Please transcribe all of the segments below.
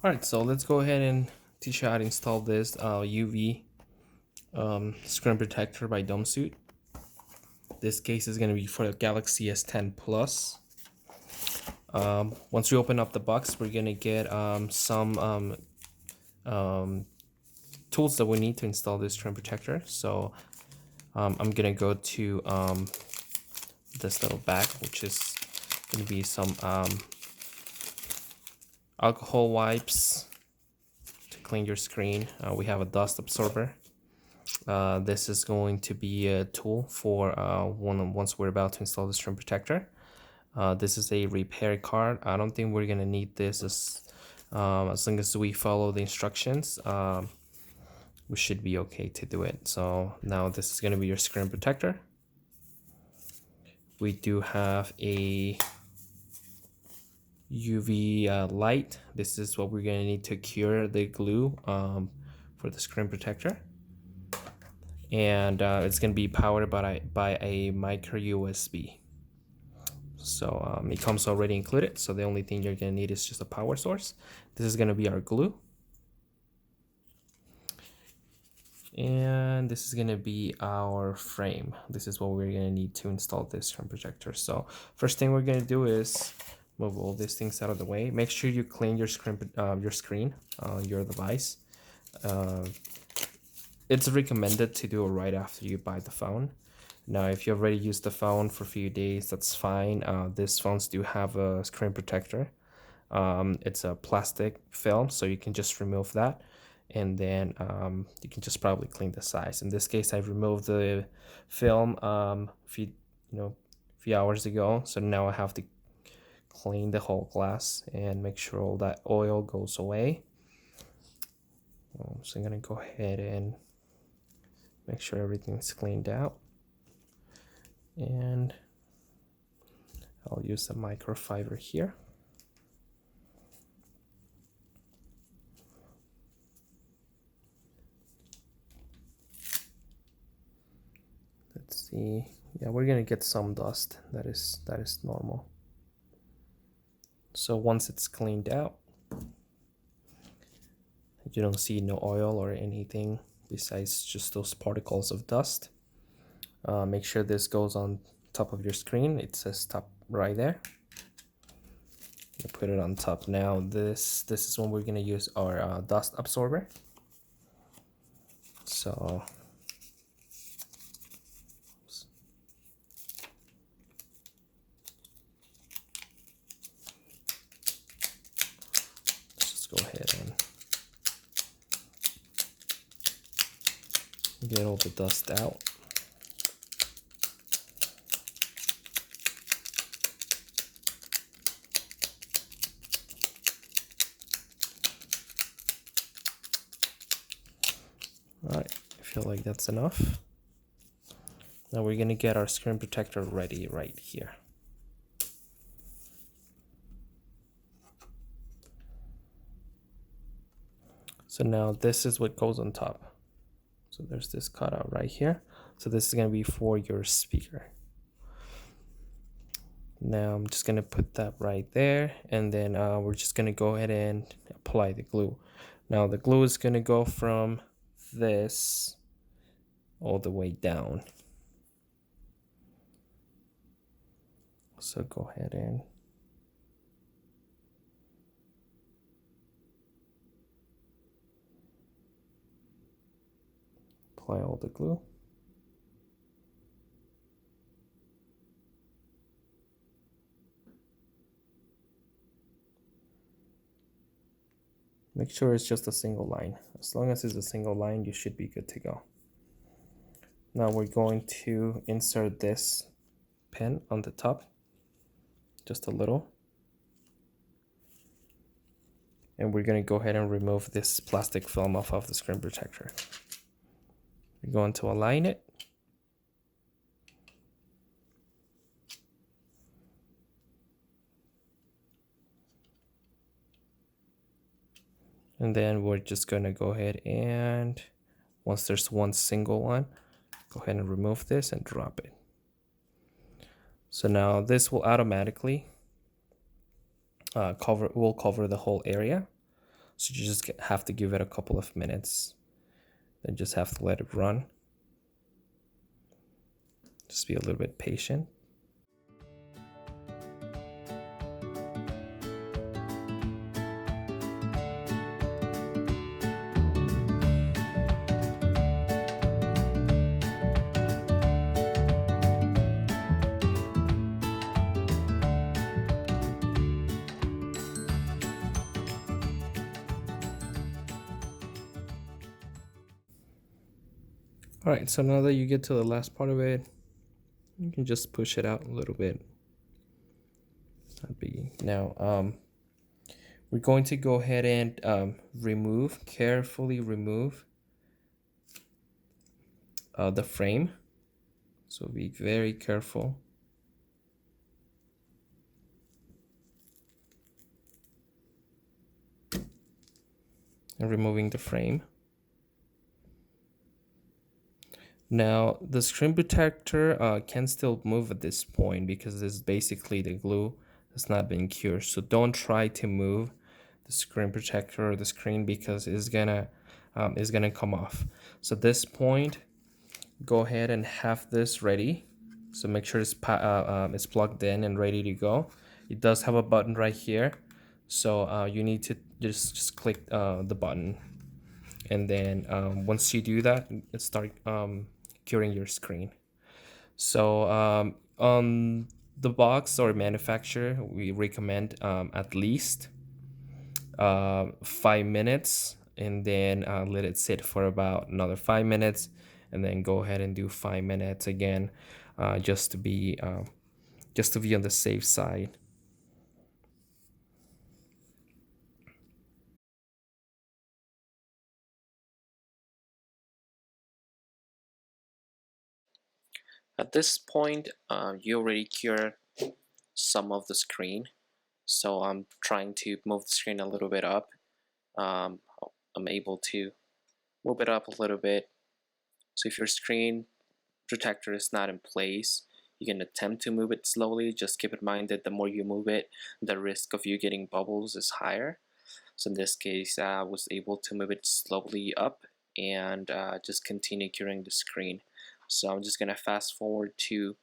Alright, so let's go ahead and teach you how to install this UV screen protector by DomeSuite. This case is going to be for the Galaxy S10 Plus. Once we open up the box, we're going to get some tools that we need to install this screen protector. So I'm going to go to this little bag, which is going to be some alcohol wipes to clean your screen. We have a dust absorber. This is going to be a tool for once we're about to install the screen protector. This is a repair card. I don't think we're gonna need this as long as we follow the instructions. We should be okay to do it. So now this is gonna be your screen protector. We do have a UV light. This is what we're gonna need to cure the glue for the screen protector. And it's going to be powered by a micro USB. So it comes already included, so the only thing you're going to need is just a power source. This is going to be our glue, and this is going to be our frame. This is what we're going to need to install this screen protector. So first thing we're going to do is move all these things out of the way. Make sure you clean your screen, your device. It's recommended to do it right after you buy the phone. Now, if you already used the phone for a few days, that's fine. These phones do have a screen protector. It's a plastic film, so you can just remove that, and then you can just probably clean the sides. In this case, I removed the film few hours ago, so now I have to clean the whole glass and make sure all that oil goes away. So I'm gonna go ahead and make sure everything's cleaned out, and I'll use the microfiber here. Let's see. Yeah, we're gonna get some dust. That is normal. So once it's cleaned out, you don't see no oil or anything besides just those particles of dust. Make sure this goes on top of your screen. It says top right there. You put it on top. Now this is when we're gonna use our dust absorber. So let's just go ahead and get all the dust out. Alright, I feel like that's enough. Now we're gonna get our screen protector ready right here. So now this is what goes on top. So there's this cutout right here. So this is gonna be for your speaker. Now I'm just gonna put that right there, and then we're just gonna go ahead and apply the glue. Now the glue is gonna go from this all the way down. So go ahead and apply all the glue. Make sure it's just a single line. As long as it's a single line, you should be good to go. Now we're going to insert this pin on the top, just a little. And we're going to go ahead and remove this plastic film off of the screen protector. We're going to align it. And then we're just going to go ahead and, once there's one single one, go ahead and remove this and drop it. So now this will automatically will cover the whole area. So you just have to give it a couple of minutes, then just have to let it run. Just be a little bit patient. All right, so now that you get to the last part of it, you can just push it out a little bit. Now, we're going to go ahead and carefully remove the frame. So be very careful. And removing the frame. Now, the screen protector can still move at this point because this is basically the glue has not been cured. So don't try to move the screen protector or the screen because it's gonna come off. So at this point, go ahead and have this ready. So make sure it's plugged in and ready to go. It does have a button right here. So you need to just click the button. And then once you do that, start curing your screen. So on the box or manufacturer, we recommend at least 5 minutes, and then let it sit for about another 5 minutes, and then go ahead and do 5 minutes again, just to be on the safe side. At this point, you already cured some of the screen, so I'm trying to move the screen a little bit up. I'm able to move it up a little bit. So if your screen protector is not in place, you can attempt to move it slowly. Just keep in mind that the more you move it, the risk of you getting bubbles is higher. So in this case, I was able to move it slowly up and just continue curing the screen. So I'm just gonna fast forward to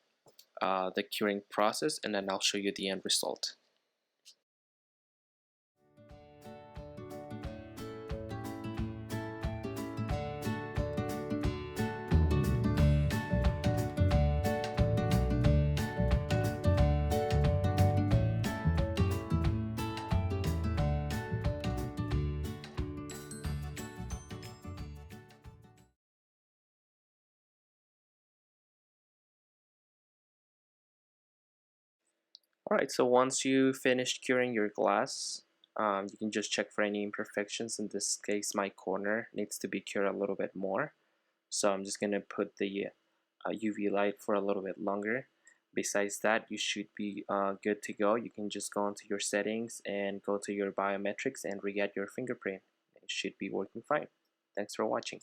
the curing process, and then I'll show you the end result. Alright, so once you finish curing your glass, you can just check for any imperfections. In this case, my corner needs to be cured a little bit more. So I'm just going to put the UV light for a little bit longer. Besides that, you should be good to go. You can just go into your settings and go to your biometrics and re-add your fingerprint. It should be working fine. Thanks for watching.